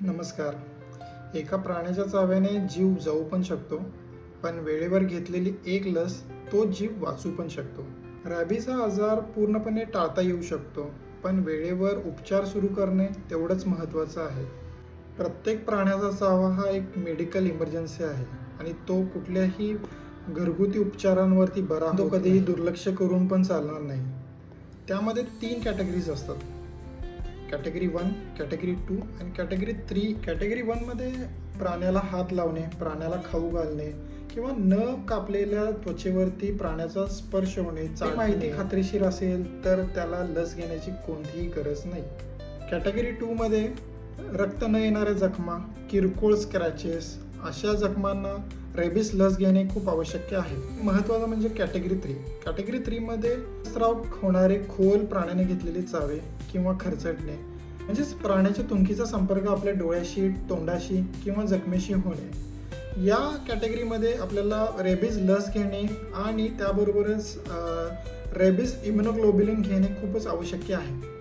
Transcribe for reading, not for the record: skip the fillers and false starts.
नमस्कार. एका प्राण्याच्या चाव्याने जीव जाऊ पण शकतो, पण वेळेवर घेतलेली एक लस तो जीव वाचू पण शकतो. रॅबीज हा आजार पूर्णपणे टाळता येऊ शकतो, पण वेळेवर उपचार सुरू करणे तेवढंच महत्त्वाचं आहे. प्रत्येक प्राण्याचा चावा हा एक मेडिकल इमर्जन्सी आहे आणि तो कुठल्याही घरगुती उपचारांवरती बरा तो कधीही दुर्लक्ष करून पण चालणार नाही. त्यामध्ये 3 कॅटेगरीज असतात: कॅटेगरी 1, कॅटेगरी 2 आणि कॅटेगरी 3. कॅटेगरी 1 मध्ये प्राण्याला हात लावणे, प्राण्याला खाऊ घालणे किंवा न कापलेल्या त्वचेवरती प्राण्याचा स्पर्श होणे, माहिती खात्रीशीर असेल तर त्याला लस घेण्याची कोणतीही गरज नाही. कॅटेगरी 2 मध्ये रक्त न येणाऱ्या जखमा, किरकोळ स्क्रॅचेस अशा जखमांना रेबीज लस घेणे खूप आवश्यक आहे. महत्त्वाचं म्हणजे कॅटेगरी 3. कॅटेगरी 3 मध्ये स्राव होणारे खोल प्राण्याने घेतलेले चावे किंवा खरचटणे, म्हणजेच प्राण्याच्या तुंकीचा संपर्क आपल्या डोळ्याशी, तोंडाशी किंवा जखमेशी होणे. या कॅटेगरीमध्ये आपल्याला रेबीज लस घेणे आणि त्याबरोबरच रेबीज इम्युनोग्लोब्युलिन घेणे खूपच आवश्यक आहे.